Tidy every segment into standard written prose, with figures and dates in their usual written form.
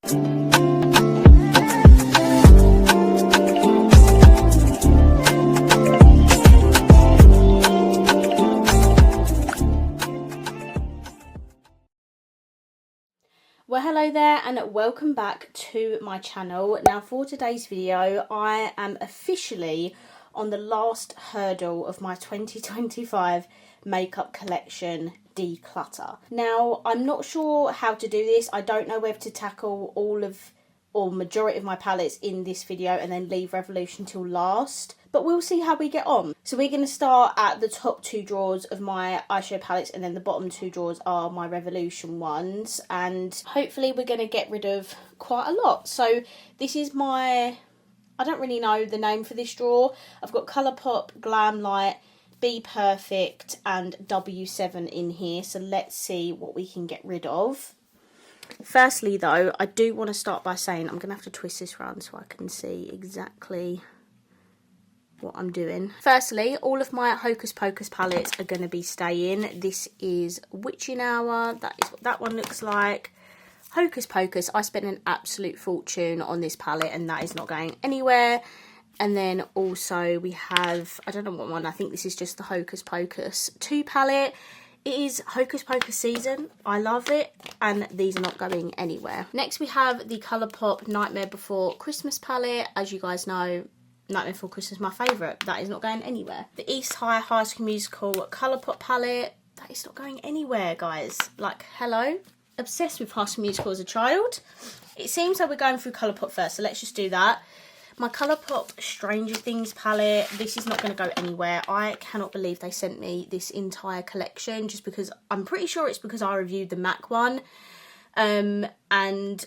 Well, hello there and welcome back to my channel. Now for today's video, I am officially on the last hurdle of my 2025 makeup collection declutter. Now I'm not sure how to do this. I don't know whether to tackle all of or majority of my palettes in this video and then leave Revolution till last, but we'll see how we get on. So we're going to start at the top two drawers of my eyeshadow palettes, and then the bottom two drawers are my Revolution ones, and hopefully we're going to get rid of quite a lot. So this is my, I don't really know the name for this drawer. I've got Colourpop, Glam Light, Be Perfect and W7 in here, so let's see what we can get rid of. Firstly though, I do want to start by saying I'm going to have to twist this around so I can see exactly what I'm doing. Firstly, all of my Hocus Pocus palettes are going to be staying. This is Witching Hour, that is what that one looks like. Hocus Pocus, I spent an absolute fortune on this palette and that is not going anywhere. And then also we have, I don't know what one, I think this is just the Hocus Pocus 2 palette. It is Hocus Pocus season, I love it, and these are not going anywhere. Next we have the Colourpop Nightmare Before Christmas palette. As you guys know, Nightmare Before Christmas is my favourite, that is not going anywhere. The East High High School Musical Colourpop palette, that is not going anywhere, guys. Like, hello? Obsessed with High School Musical as a child. It seems like we're going through Colourpop first, so let's just do that. My Colourpop Stranger Things palette, this is not going to go anywhere. I cannot believe they sent me this entire collection just because, I'm pretty sure it's because I reviewed the MAC one. And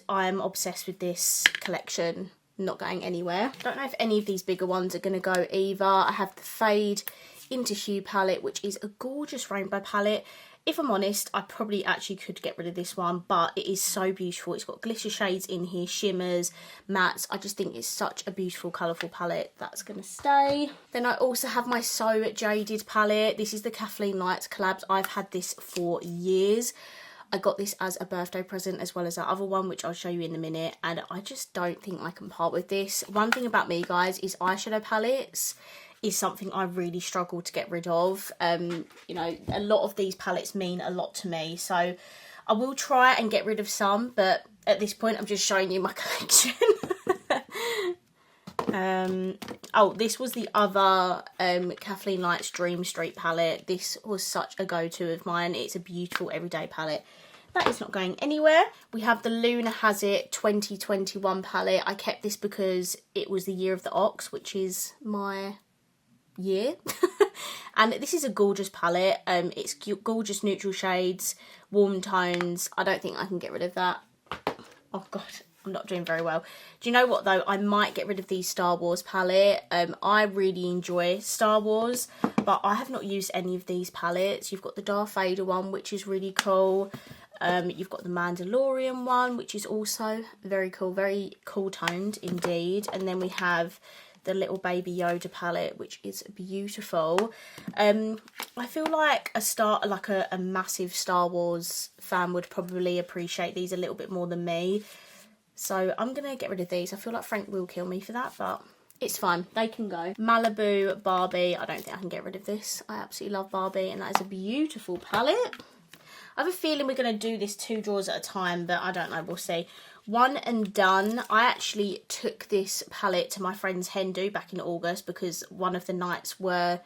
I'm obsessed with this collection, not going anywhere. Don't know if any of these bigger ones are going to go either. I have the Fade Into Hue palette, which is a gorgeous rainbow palette. If I'm honest, I probably actually could get rid of this one, but it is so beautiful. It's got glitter shades in here, shimmers, mattes. I just think it's such a beautiful, colourful palette. That's going to stay. Then I also have my So Jaded palette. This is the Kathleen Lights collabs. I've had this for years. I got this as a birthday present as well as that other one, which I'll show you in a minute. And I just don't think I can part with this. One thing about me, guys, is eyeshadow palettes is something I really struggle to get rid of. You know, a lot of these palettes mean a lot to me, so I will try and get rid of some, but at this point I'm just showing you my collection. Oh, this was the other Kathleen Lights Dream Street palette. This was such a go-to of mine. It's a beautiful everyday palette. That is not going anywhere. We have the Luna Has It 2021 palette. I kept this because it was the year of the ox, which is my year. And this is a gorgeous palette. It's gorgeous neutral shades, warm tones. I don't think I can get rid of that. Oh god, I'm not doing very well. Do you know what though, I might get rid of the Star Wars palette. I really enjoy Star Wars, but I have not used any of these palettes. You've got the Darth Vader one, which is really cool. You've got the Mandalorian one, which is also very cool toned indeed. And then we have the little Baby Yoda palette, which is beautiful. I feel like a massive Star Wars fan would probably appreciate these a little bit more than me. So I'm going to get rid of these. I feel like Frank will kill me for that, but it's fine. They can go. Malibu Barbie. I don't think I can get rid of this. I absolutely love Barbie, and that is a beautiful palette. I have a feeling we're going to do this 2 drawers at a time, but I don't know. We'll see. One and Done. I actually took this palette to my friend's hen do back in August because one of the nights were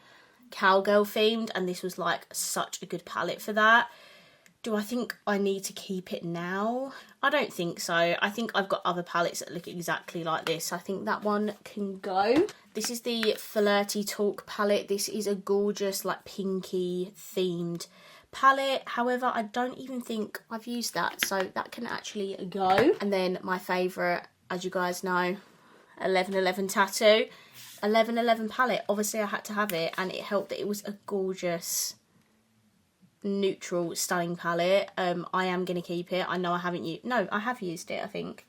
cowgirl themed, and this was like such a good palette for that. Do I think I need to keep it now? I don't think so. I think I've got other palettes that look exactly like this. I think that one can go. This is the Flirty Talk palette. This is a gorgeous like pinky themed palette. However, I don't even think I've used that, so that can actually go. And then my favourite, as you guys know, 1111 Tattoo. 1111 palette. Obviously I had to have it, and it helped that it was a gorgeous neutral stunning palette. I am going to keep it. I know I haven't used, no, I have used it, I think.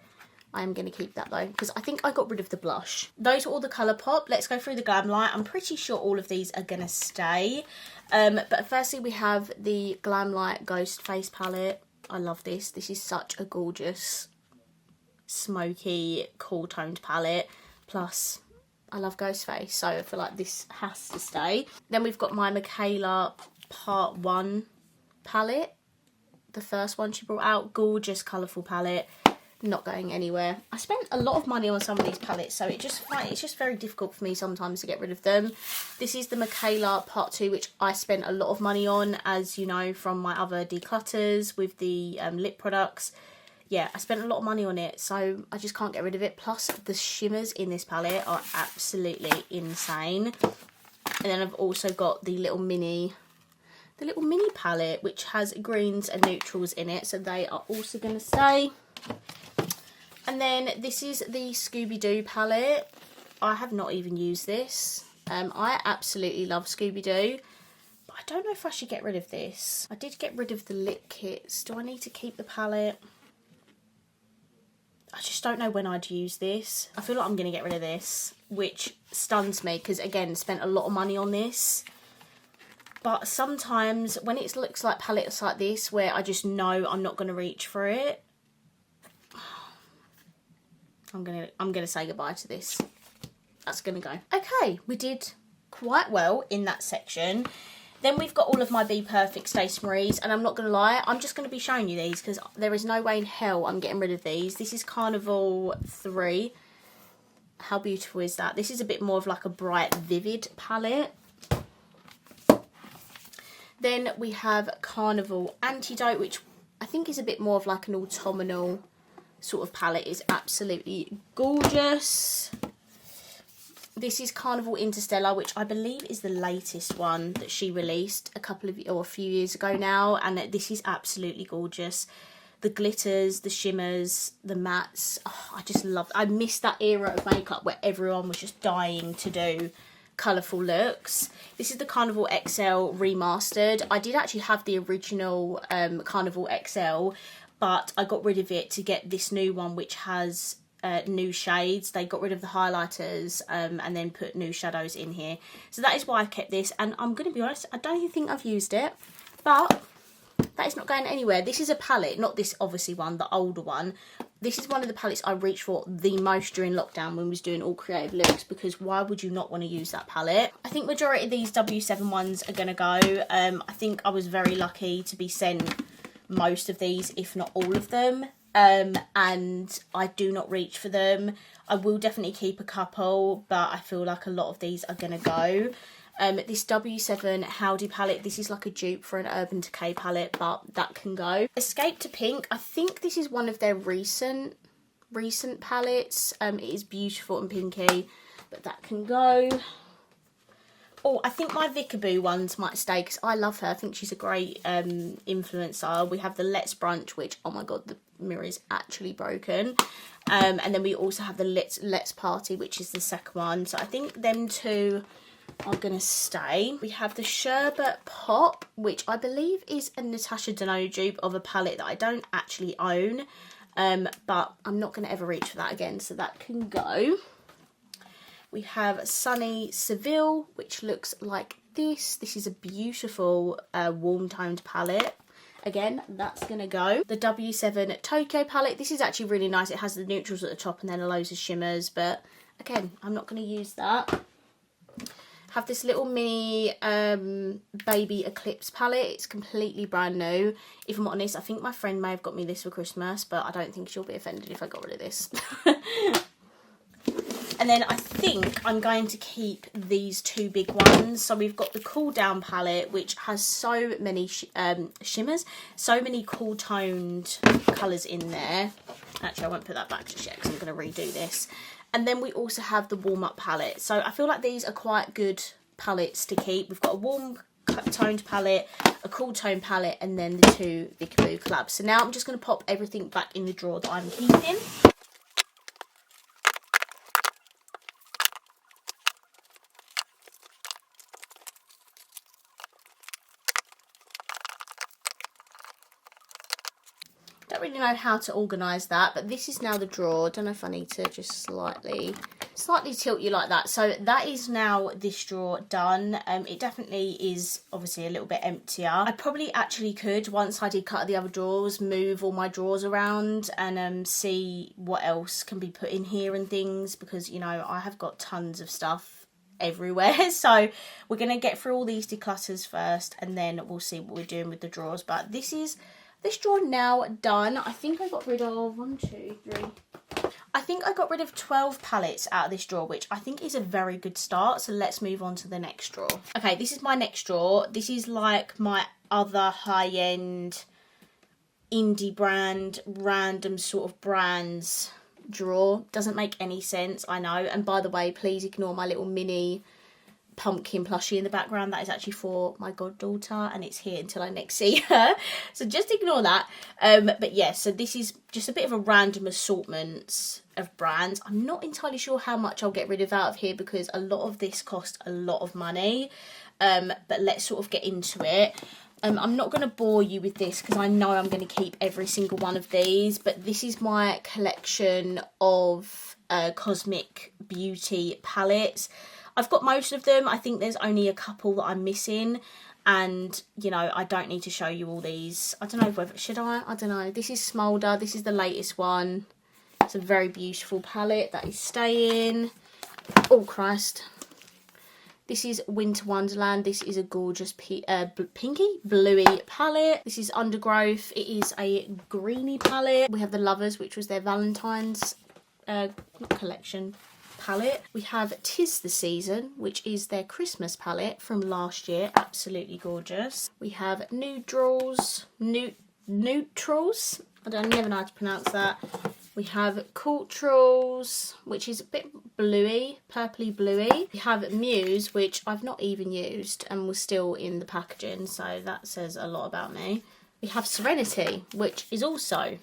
I am going to keep that though, because I think I got rid of the blush. Those are all the Colourpop. Let's go through the Glam Light. I'm pretty sure all of these are going to stay. But firstly we have the Glam Light Ghost Face palette. I love this. This is such a gorgeous smoky, cool toned palette. Plus, I love Ghostface, so I feel like this has to stay. Then we've got my Michaela Part 1 palette. The first one she brought out. Gorgeous, colourful palette. Not going anywhere. I spent a lot of money on some of these palettes, so it's just very difficult for me sometimes to get rid of them. This is the Michaela Part 2, which I spent a lot of money on, as you know, from my other declutters with the lip products. Yeah, I spent a lot of money on it, so I just can't get rid of it. Plus, the shimmers in this palette are absolutely insane. And then I've also got the little mini palette, which has greens and neutrals in it, so they are also going to stay. And then this is the Scooby-Doo palette. I have not even used this. I absolutely love Scooby-Doo, but I don't know if I should get rid of this. I did get rid of the lip kits. Do I need to keep the palette? I just don't know when I'd use this. I feel like I'm going to get rid of this, which stuns me because, again, spent a lot of money on this. But sometimes when it looks like palettes like this, where I just know I'm not going to reach for it, I'm gonna say goodbye to this. That's gonna go. Okay, we did quite well in that section. Then we've got all of my Be Perfect stationaries, and I'm not gonna lie, I'm just gonna be showing you these because there is no way in hell I'm getting rid of these. This is Carnival 3. How beautiful is that? This is a bit more of like a bright, vivid palette. Then we have Carnival Antidote, which I think is a bit more of like an autumnal sort of palette. Is absolutely gorgeous. This is Carnival Interstellar, which I believe is the latest one that she released a few years ago now, and this is absolutely gorgeous. The glitters, the shimmers, the mattes. Oh, I just love. I miss that era of makeup where everyone was just dying to do colourful looks. This is the Carnival XL remastered. I did actually have the original Carnival XL, but I got rid of it to get this new one, which has new shades. They got rid of the highlighters and then put new shadows in here. So that is why I kept this, and I'm going to be honest, I don't even think I've used it, but that is not going anywhere. This is a palette, not this obviously one, the older one. This is one of the palettes I reached for the most during lockdown when we was doing all creative looks, because why would you not want to use that palette? I think majority of these W7 ones are going to go. I think I was very lucky to be sent most of these, if not all of them, and I do not reach for them. I will definitely keep a couple, but I feel like a lot of these are going to go. This W7 Howdy palette, this is like a dupe for an Urban Decay palette, but that can go. Escape to Pink, I think this is one of their recent palettes. It is beautiful and pinky, but that can go. Oh, I think my Vickaboo ones might stay because I love her. I think she's a great influencer. We have the Let's Brunch, which, oh my god, the mirror is actually broken. And then we also have the Let's Party, which is the second one. So I think them two are going to stay. We have the Sherbet Pop, which I believe is a Natasha Denona dupe of a palette that I don't actually own. But I'm not going to ever reach for that again, so that can go. We have Sunny Seville, which looks like this. This is a beautiful warm toned palette. Again, that's going to go. The W7 Tokyo palette. This is actually really nice. It has the neutrals at the top and then loads of shimmers. But again, I'm not going to use that. Have this little mini baby Eclipse palette. It's completely brand new. If I'm honest, I think my friend may have got me this for Christmas, but I don't think she'll be offended if I got rid of this. And then I think I'm going to keep these two big ones. So we've got the Cool Down palette, which has so many shimmers, so many cool toned colours in there. Actually, I won't put that back just yet because I'm going to redo this. And then we also have the Warm Up palette. So I feel like these are quite good palettes to keep. We've got a warm toned palette, a cool tone palette, and then the two Vickaboo collabs. So now I'm just going to pop everything back in the drawer that I'm keeping. Don't really really know how to organise that, but this is now the drawer. I don't know if I need to just slightly tilt you like that. So that is now this drawer done. It definitely is obviously a little bit emptier. I probably actually could, once I declutter the other drawers, move all my drawers around and see what else can be put in here and things, because, you know, I have got tons of stuff everywhere. So we're going to get through all these declutters first, and then we'll see what we're doing with the drawers. But this drawer now done. I think I got rid of 1, 2, 3. I think I got rid of 12 palettes out of this drawer, which I think is a very good start. So let's move on to the next drawer. Okay, this is my next drawer. This is like my other high-end indie brand, random sort of brands drawer. Doesn't make any sense, I know. And by the way, please ignore my little mini pumpkin plushie in the background. That is actually for my goddaughter, and it's here until I next see her, so just ignore that. But yeah, so this is just a bit of a random assortment of brands. I'm not entirely sure how much I'll get rid of out of here, because a lot of this cost a lot of money. But let's sort of get into it. I'm not going to bore you with this, because I know I'm going to keep every single one of these, but this is my collection of cosmic beauty palettes. I've got most of them. I think there's only a couple that I'm missing, and, you know, I don't need to show you all these. I don't know whether, should I? I don't know. This is Smolder. This is the latest one. It's a very beautiful palette that is staying. Oh, Christ. This is Winter Wonderland. This is a gorgeous pinky, bluey palette. This is Undergrowth. It is a greeny palette. We have the Lovers, which was their Valentine's collection palette. We have 'Tis the Season, which is their Christmas palette from last year. Absolutely gorgeous. We have Neutrals. I never know how to pronounce that. We have Culturals, which is a bit bluey, purpley bluey. We have Muse, which I've not even used and was still in the packaging, so that says a lot about me. We have Serenity, which is also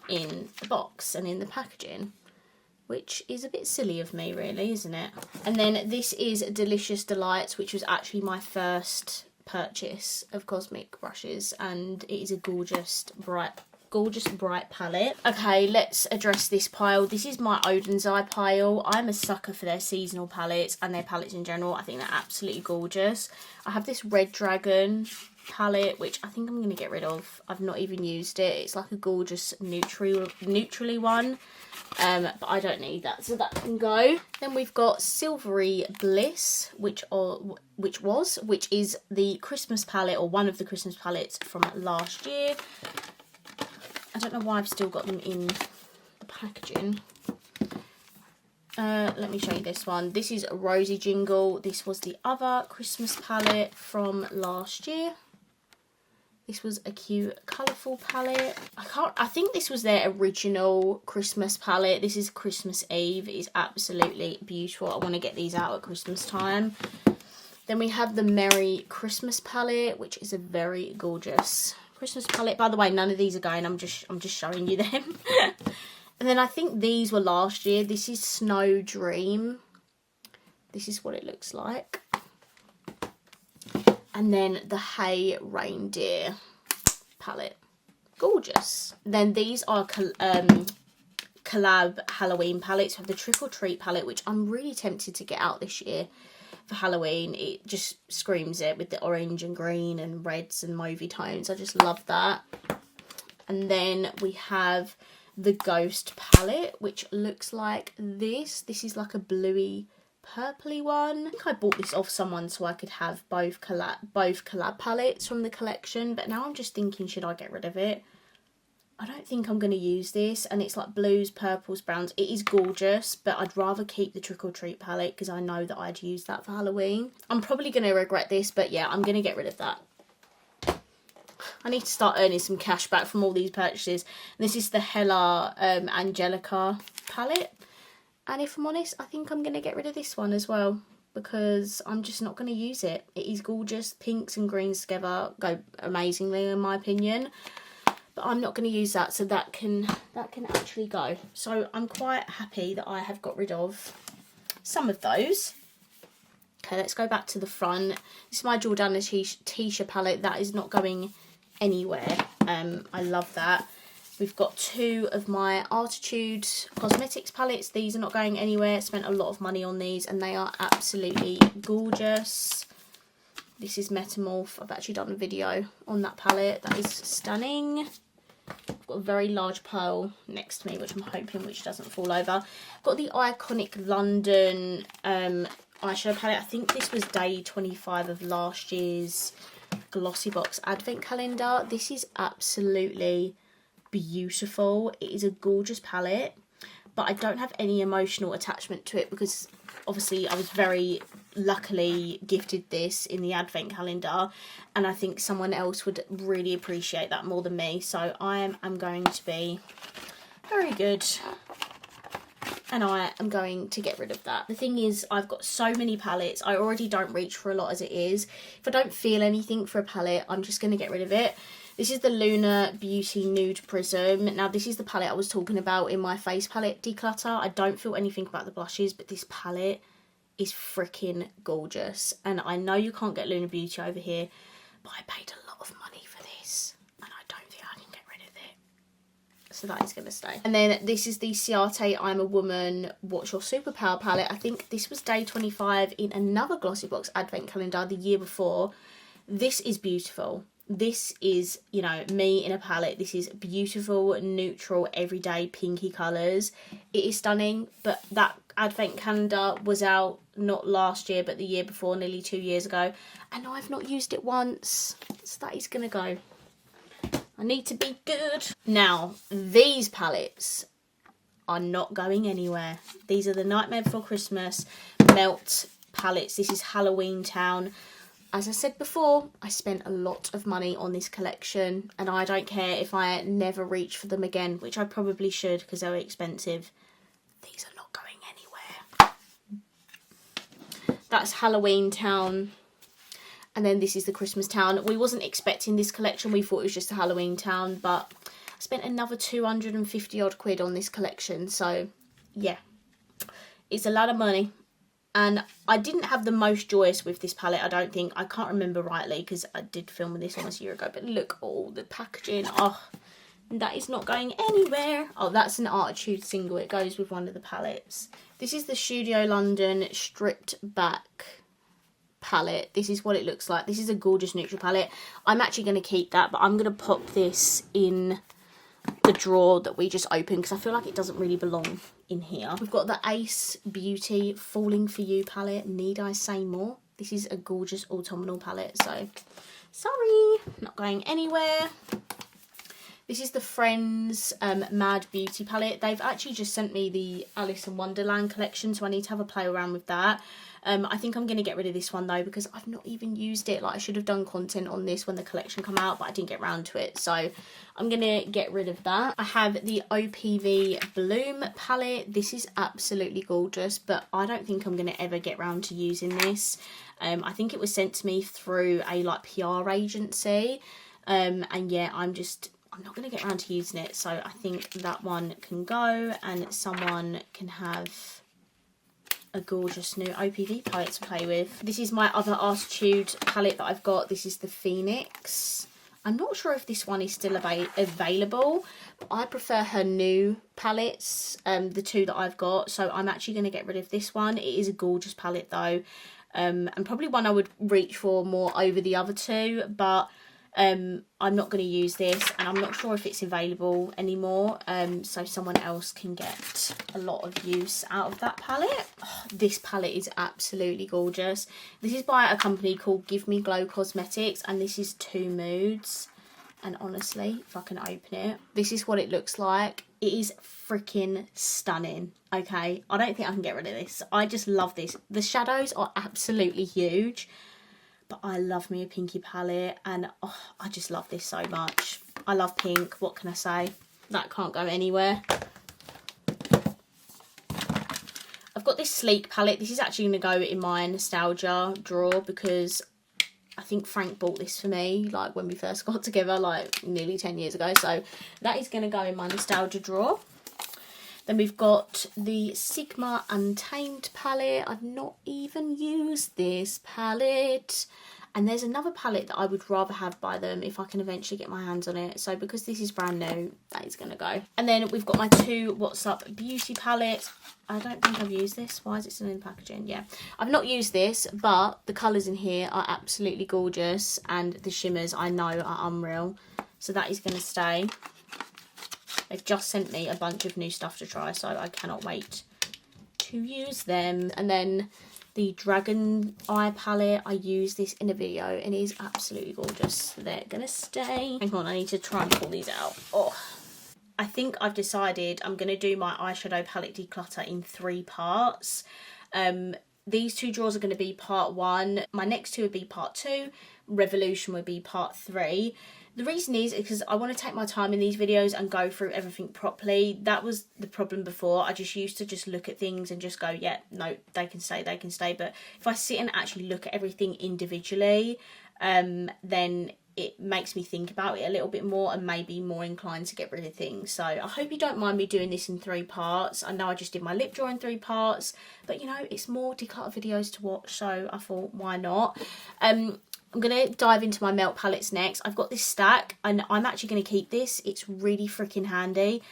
in the box and in the packaging, which is a bit silly of me, really, isn't it? And then this is Delicious Delights, which was actually my first purchase of cosmic brushes, and it is a gorgeous bright palette. Okay, let's address this pile. This is my Odin's Eye pile. I'm a sucker for their seasonal palettes and their palettes in general. I think they're absolutely gorgeous. I have this Red Dragon palette, which I think I'm going to get rid of. I've not even used it. It's like a gorgeous neutrally one, but I don't need that, so that can go. Then we've got Silvery Bliss, which is the Christmas palette, or one of the Christmas palettes from last year. I don't know why I've still got them in the packaging. Let me show you this one. This is Rosy Jingle. This was the other Christmas palette from last year. This was a cute, colourful palette. I think this was their original Christmas palette. This is Christmas Eve. It is absolutely beautiful. I want to get these out at Christmas time. Then we have the Merry Christmas palette, which is a very gorgeous Christmas palette. By the way, none of these are going. I'm just showing you them. And then I think these were last year. This is Snow Dream. This is what it looks like. And then the Hay Reindeer palette. Gorgeous. Then these are collab Halloween palettes. We have the Trick or Treat palette, which I'm really tempted to get out this year for Halloween. It just screams it with the orange and green and reds and mauvey tones. I just love that. And then we have the Ghost palette, which looks like this. This is like a bluey purpley one. I think I bought this off someone so I could have both collab palettes from the collection, but now I'm just thinking, should I get rid of it? I don't think I'm going to use this, and it's like blues, purples, browns. It is gorgeous, but I'd rather keep the Trick or Treat palette because I know that I'd use that for Halloween. I'm probably going to regret this, but yeah, I'm going to get rid of that. I need to start earning some cash back from all these purchases. This is the Hella Angelica palette. And if I'm honest, I think I'm going to get rid of this one as well, because I'm just not going to use it. It is gorgeous. Pinks and greens together go amazingly in my opinion. But I'm not going to use that, so that can actually go. So I'm quite happy that I have got rid of some of those. Okay, let's go back to the front. This is my Jordana Tisha palette. That is not going anywhere. I love that. We've got 2 of my Artitude Cosmetics palettes. These are not going anywhere. Spent a lot of money on these and they are absolutely gorgeous. This is Metamorph. I've actually done a video on that palette. That is stunning. I've got a very large pearl next to me, which I'm hoping which doesn't fall over. I've got the Iconic London eyeshadow palette. I think this was day 25 of last year's Glossy Box Advent Calendar. This is absolutely beautiful. It is a gorgeous palette, but I don't have any emotional attachment to it because obviously I was very luckily gifted this in the Advent Calendar, and I think someone else would really appreciate that more than me. So I am going to be very good, and I am going to get rid of that. The thing is, I've got so many palettes. I already don't reach for a lot as it is. If I don't feel anything for a palette, I'm just going to get rid of it. This is the Lunar Beauty Nude Prism. Now, this is the palette I was talking about in my face palette declutter. I don't feel anything about the blushes, but this palette is freaking gorgeous. And I know you can't get Lunar Beauty over here, but I paid a lot of money for this, and I don't think I can get rid of it. So that is going to stay. And then this is the Ciate I'm a Woman What's Your Superpower palette. I think this was day 25 in another Glossy Box Advent Calendar the year before. This is beautiful. This is, you know, me in a palette. This is beautiful, neutral, everyday pinky colours. It is stunning, but that Advent Calendar was out not last year, but the year before, nearly 2 years ago. And I've not used it once. So that is going to go. I need to be good. Now, these palettes are not going anywhere. These are the Nightmare Before Christmas Melt palettes. This is Halloween Town. As I said before, I spent a lot of money on this collection, and I don't care if I never reach for them again, which I probably should because they're expensive. These are not going anywhere. That's Halloween Town. And then this is the Christmas Town. We wasn't expecting this collection. We thought it was just a Halloween Town, but I spent another 250 odd quid on this collection. So, yeah, it's a lot of money. And I didn't have the most joyous with this palette, I don't think. I can't remember rightly because I did film this almost a year ago. But look, all the packaging. Oh, that is not going anywhere. Oh, that's an Artitude single. It goes with one of the palettes. This is the Studio London Stripped Back palette. This is what it looks like. This is a gorgeous neutral palette. I'm actually going to keep that, but I'm going to pop this in the drawer that we just opened because I feel like it doesn't really belong in here. We've got the Ace Beauty Falling For You palette. Need I say more? This is a gorgeous autumnal palette, so sorry, not going anywhere. This is the Friends Mad Beauty palette. They've actually just sent me the Alice in Wonderland collection, so I need to have a play around with that. I think I'm going to get rid of this one though because I've not even used it. Like, I should have done content on this when the collection come out, but I didn't get around to it, so I'm going to get rid of that. I have the OPV Bloom palette. This is absolutely gorgeous, but I don't think I'm going to ever get around to using this. I think it was sent to me through a like PR agency, and yeah, I'm not going to get around to using it, so I think that one can go and someone can have a gorgeous new OPV palette to play with. This is my other Artitude palette that I've got. This is the Phoenix. I'm not sure if this one is still available, but I prefer her new palettes, the 2 that I've got, so I'm actually going to get rid of this one. It is a gorgeous palette though, and probably one I would reach for more over the other 2, but I'm not going to use this, and I'm not sure if it's available anymore, so someone else can get a lot of use out of that palette. Oh, this palette is absolutely gorgeous. This is by a company called Give Me Glow Cosmetics, and this is 2 moods, and honestly, if I can open it, this is what it looks like. It is freaking stunning. Okay, I don't think I can get rid of this. I just love this. The shadows are absolutely huge, but I love me a pinky palette, and oh, I just love this so much. I love pink. What can I say? That can't go anywhere. I've got this Sleek palette. This is actually going to go in my nostalgia drawer because I think Frank bought this for me like when we first got together, like nearly 10 years ago. So that is going to go in my nostalgia drawer. Then we've got the Sigma Untamed palette. I've not even used this palette. And there's another palette that I would rather have by them if I can eventually get my hands on it. So because this is brand new, that is going to go. And then we've got my 2 What's Up Beauty palettes. I don't think I've used this. Why is it still in the packaging? Yeah, I've not used this, but the colours in here are absolutely gorgeous. And the shimmers I know are unreal. So that is going to stay. They've just sent me a bunch of new stuff to try, so I cannot wait to use them. And then the Dragon Eye palette, I used this in a video and it is absolutely gorgeous. They're going to stay. Hang on, I need to try and pull these out. Oh, I think I've decided I'm going to do my eyeshadow palette declutter in 3 parts. These 2 drawers are going to be part 1. My next 2 would be part 2. Revolution would be part 3. The reason is because I want to take my time in these videos and go through everything properly. That was the problem before. I just used to just look at things and just go, yeah, no, they can stay, they can stay. But if I sit and actually look at everything individually, then it makes me think about it a little bit more and maybe more inclined to get rid of things. So I hope you don't mind me doing this in 3 parts. I know I just did my lip drawer in 3 parts, but you know, it's more declutter videos to watch, so I thought, why not? I'm going to dive into my melt palettes next. I've got this stack and I'm actually going to keep this. It's really freaking handy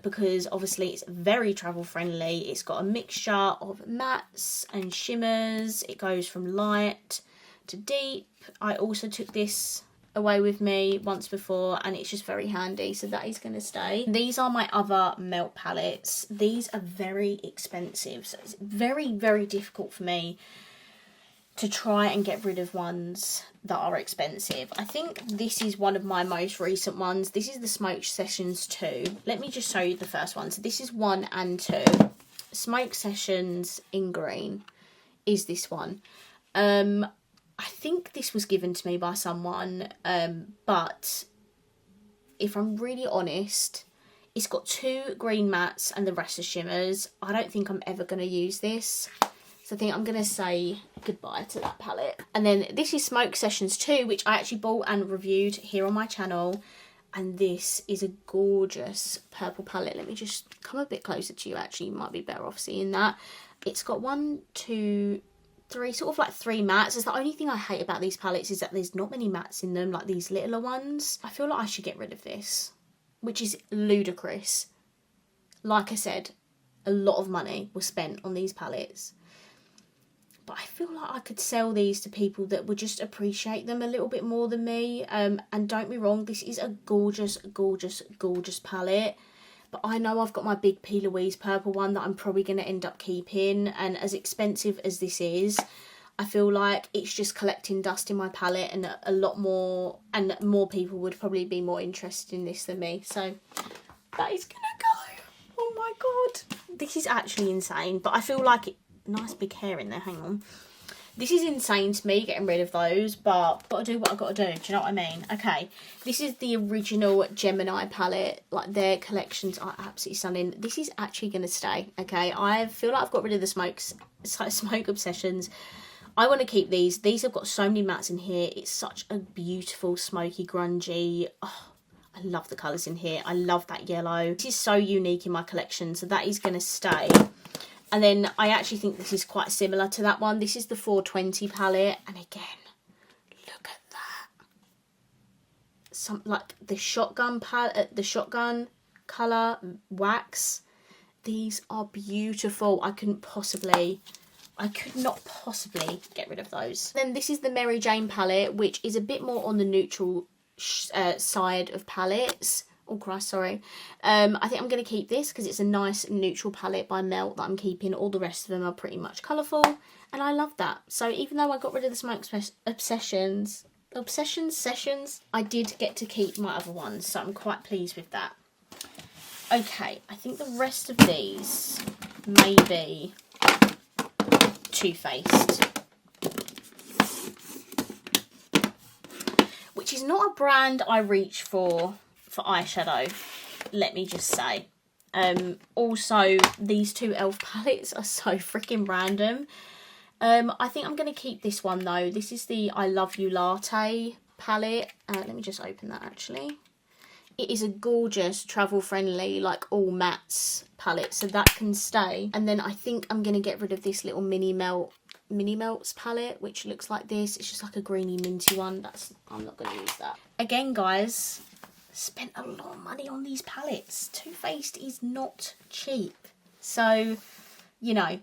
because obviously it's very travel friendly. It's got a mixture of mattes and shimmers. It goes from light to deep. I also took this away with me once before and it's just very handy, so that is going to stay. These are my other melt palettes. These are very expensive, so it's very, very difficult for me to try and get rid of ones that are expensive. I think this is one of my most recent ones. This is the Smoke Sessions 2. Let me just show you the first one. So this is 1 and 2. Smoke Sessions in green is this one. I think this was given to me by someone, but if I'm really honest, it's got 2 green mattes and the rest are shimmers. I don't think I'm ever going to use this. So I think I'm going to say goodbye to that palette. And then this is Smoke Sessions 2, which I actually bought and reviewed here on my channel. And this is a gorgeous purple palette. Let me just come a bit closer to you, actually. You might be better off seeing that. It's got 1, 2, 3, sort of like 3 mattes. It's the only thing I hate about these palettes is that there's not many mattes in them, like these littler ones. I feel like I should get rid of this, which is ludicrous. Like I said, a lot of money was spent on these palettes. But I feel like I could sell these to people that would just appreciate them a little bit more than me. And don't get me wrong, this is a gorgeous, gorgeous, gorgeous palette. But I know I've got my big P. Louise purple one that I'm probably going to end up keeping. And as expensive as this is, I feel like it's just collecting dust in my palette. And a lot more, and more people would probably be more interested in this than me. So that is going to go. Oh my God. This is actually insane. But I feel like it. Nice big hair in there, hang on. This is insane to me, getting rid of those, but gotta do what I gotta do, do you know what I mean? Okay, this is the original Gemini palette. Like, their collections are absolutely stunning. This is actually gonna stay, okay? I feel like I've got rid of the Smoke Obsessions. I want to keep these. These have got so many mattes in here. It's such a beautiful, smoky, grungy. Oh, I love the colours in here. I love that yellow. This is so unique in my collection, so that is gonna stay. And then I actually think this is quite similar to that one. This is the 420 palette. And again, look at that. Some like the shotgun palette, the shotgun colour wax. These are beautiful. I could not possibly get rid of those. Then this is the Mary Jane palette, which is a bit more on the neutral side of palettes. Oh Christ, sorry. I think I'm going to keep this because it's a nice neutral palette by Melt that I'm keeping. All the rest of them are pretty much colourful and I love that. So even though I got rid of the Smoke Obsessions, I did get to keep my other ones. So I'm quite pleased with that. Okay, I think the rest of these may be Too Faced. Which is not a brand I reach for eyeshadow, let me just say. Also, these 2 e.l.f. palettes are so freaking random. I think I'm going to keep this one though. This is the I Love You Latte palette. Let me just open that actually. It is a gorgeous, travel-friendly, like all mattes palette, so that can stay. And then I think I'm going to get rid of this little mini Melt Mini Melts palette, which looks like this. It's just like a greeny minty one. I'm not going to use that. Again, guys, spent a lot of money on these palettes. Too Faced is not cheap. So, you know,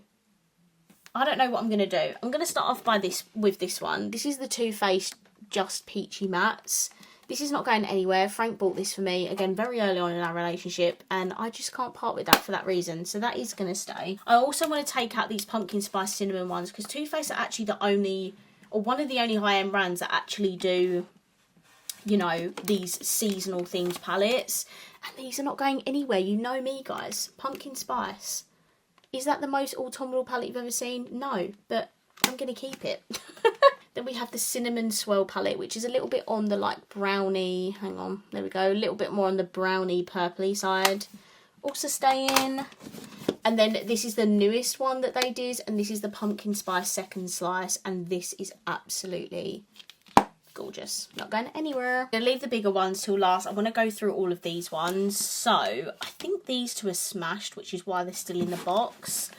I don't know what I'm going to do. I'm going to start off with this one. This is the Too Faced Just Peachy Mattes. This is not going anywhere. Frank bought this for me, again, very early on in our relationship, and I just can't part with that for that reason. So that is going to stay. I also want to take out these Pumpkin Spice Cinnamon ones, because Too Faced are actually the only, or one of the only high-end brands that actually do, you know, these seasonal themed palettes. And these are not going anywhere. You know me, guys. Pumpkin Spice. Is that the most autumnal palette you've ever seen? No, but I'm going to keep it. Then we have the Cinnamon Swirl palette, which is a little bit on the like brownie, hang on, there we go, a little bit more on the brownie purpley side. Also staying. And then this is the newest one that they did, and this is the Pumpkin Spice Second Slice, and this is absolutely gorgeous. Not going anywhere. I'm going to leave the bigger ones till last. I want to go through all of these ones. So I think these two are smashed, which is why they're still in the box.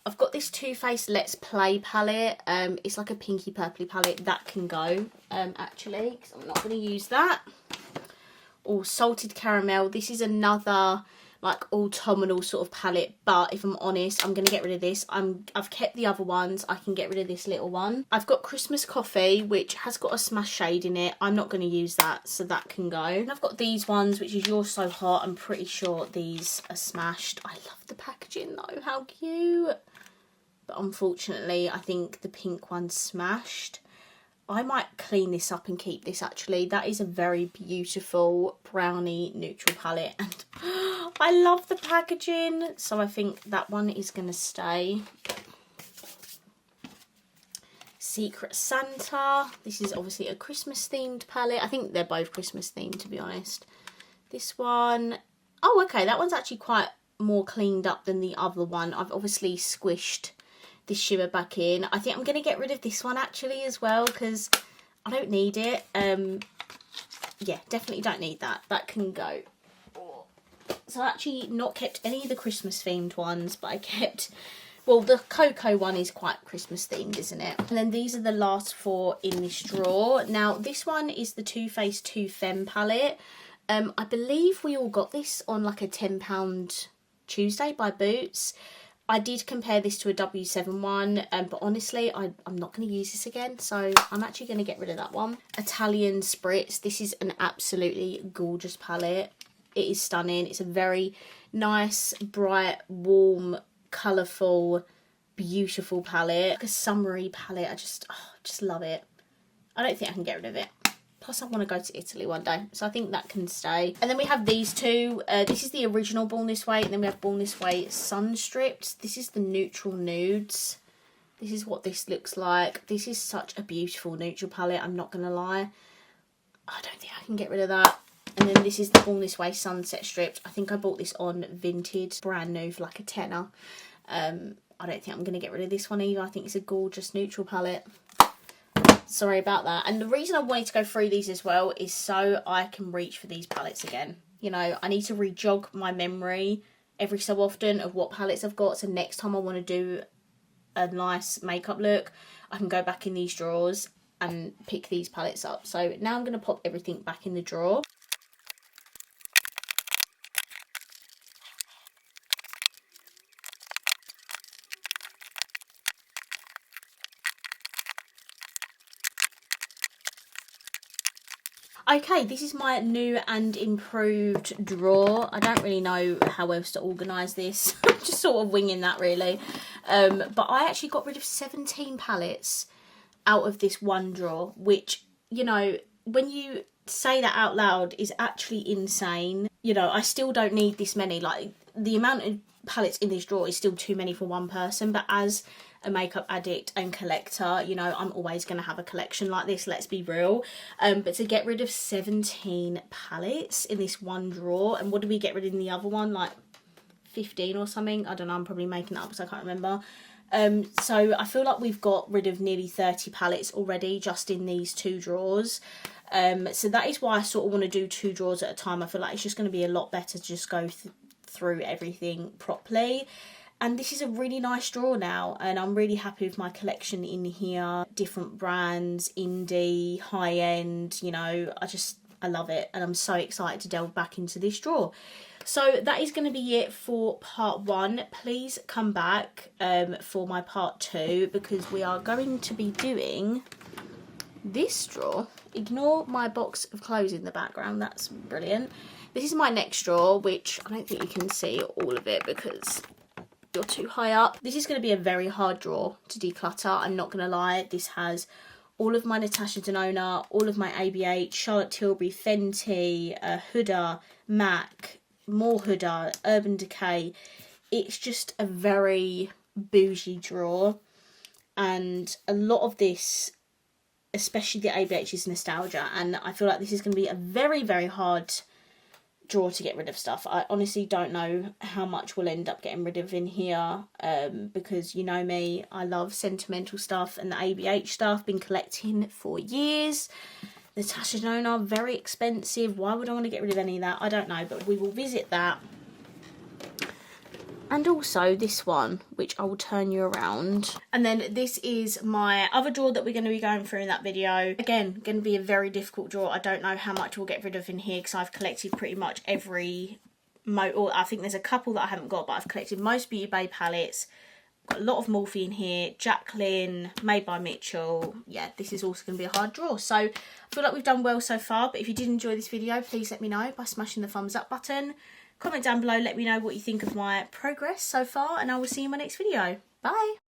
I've got this Too Faced Let's Play palette. It's like a pinky purpley palette. That can go, actually, because I'm not going to use that. Or Salted Caramel. This is another like autumnal sort of palette, but if I'm honest, I'm going to get rid of this. I've kept the other ones. I can get rid of this little one. I've got Christmas Coffee, which has got a smash shade in it. I'm not going to use that, so that can go. And I've got these ones, which is You're So Hot. I'm pretty sure these are smashed. I love the packaging though. How cute. But unfortunately, I think the pink one's smashed. I might clean this up and keep this, actually. That is a very beautiful brownie neutral palette, and I love the packaging, so I think that one is going to stay. Secret Santa. This is obviously a Christmas themed palette. I think they're both Christmas themed, to be honest. This one, oh okay, that one's actually quite more cleaned up than the other one. I've obviously squished this shimmer back in. I think I'm going to get rid of this one actually as well, because I don't need it. Yeah, definitely don't need that. That can go. So I actually not kept any of the Christmas themed ones, but I kept, well, the cocoa one is quite Christmas themed, isn't it? And then these are the last four in this drawer. Now this one is the Too Faced Too Femme palette. I believe we all got this on like a £10 Tuesday by Boots. I did compare this to a W7 one, but honestly, I'm not going to use this again, so I'm actually going to get rid of that one. Italian Spritz. This is an absolutely gorgeous palette. It is stunning. It's a very nice, bright, warm, colourful, beautiful palette. Like a summery palette. I just love it. I don't think I can get rid of it. Plus, I want to go to Italy one day, so I think that can stay. And then we have these two. This is the original Born This Way, and then we have Born This Way Sun Stripped. This is the Neutral Nudes. This is what this looks like. This is such a beautiful neutral palette, I'm not going to lie. I don't think I can get rid of that. And then this is the Born This Way Sunset Stripped. I think I bought this on Vinted, brand new, for like a tenner. I don't think I'm going to get rid of this one either. I think it's a gorgeous neutral palette. Sorry about that. And the reason I wanted to go through these as well is so I can reach for these palettes again. You know, I need to re-jog my memory every so often of what palettes I've got. So next time I want to do a nice makeup look, I can go back in these drawers and pick these palettes up. So now I'm going to pop everything back in the drawer. Okay, this is my new and improved drawer. I don't really know how else to organise this. Just sort of winging that, really. But I actually got rid of 17 palettes out of this one drawer, which, you know, when you say that out loud is actually insane. You know, I still don't need this many. Like, the amount of palettes in this drawer is still too many for one person, but as a makeup addict and collector, you know, I'm always going to have a collection like this, let's be real. But to get rid of 17 palettes in this one drawer, and what did we get rid of in the other one, like 15 or something? I don't know, I'm probably making that up because I can't remember. So I feel like we've got rid of nearly 30 palettes already just in these two drawers. So that is why I sort of want to do two drawers at a time. I feel like it's just going to be a lot better to just go through everything properly. And this is a really nice drawer now, and I'm really happy with my collection in here. Different brands, indie, high-end, you know, I love it, and I'm so excited to delve back into this drawer. So that is going to be it for part 1. Please come back for my part 2, because we are going to be doing this drawer. Ignore my box of clothes in the background, that's brilliant. This is my next drawer, which I don't think you can see all of it because you're too high up. This is going to be a very hard drawer to declutter, I'm not going to lie. This has all of my Natasha Denona, all of my ABH, Charlotte Tilbury, Fenty, Huda, MAC, more Huda, Urban Decay. It's just a very bougie drawer, and a lot of this, especially the ABH, is nostalgia, and I feel like this is going to be a very, very hard drawer to get rid of stuff. I honestly don't know how much we'll end up getting rid of in here, because you know me, I love sentimental stuff, and the ABH stuff, been collecting for years. Natasha Denona, very expensive. Why would I want to get rid of any of that? I don't know, but we will visit that. And also this one, which I will turn you around. And then this is my other drawer that we're going to be going through in that video. Again, going to be a very difficult drawer. I don't know how much we'll get rid of in here, because I've collected pretty much every, or I think there's a couple that I haven't got, but I've collected most Beauty Bay palettes. Got a lot of Morphe in here, Jacqueline, Made by Mitchell. Yeah, this is also going to be a hard drawer. So I feel like we've done well so far, but if you did enjoy this video, please let me know by smashing the thumbs up button. Comment down below, let me know what you think of my progress so far, and I will see you in my next video. Bye!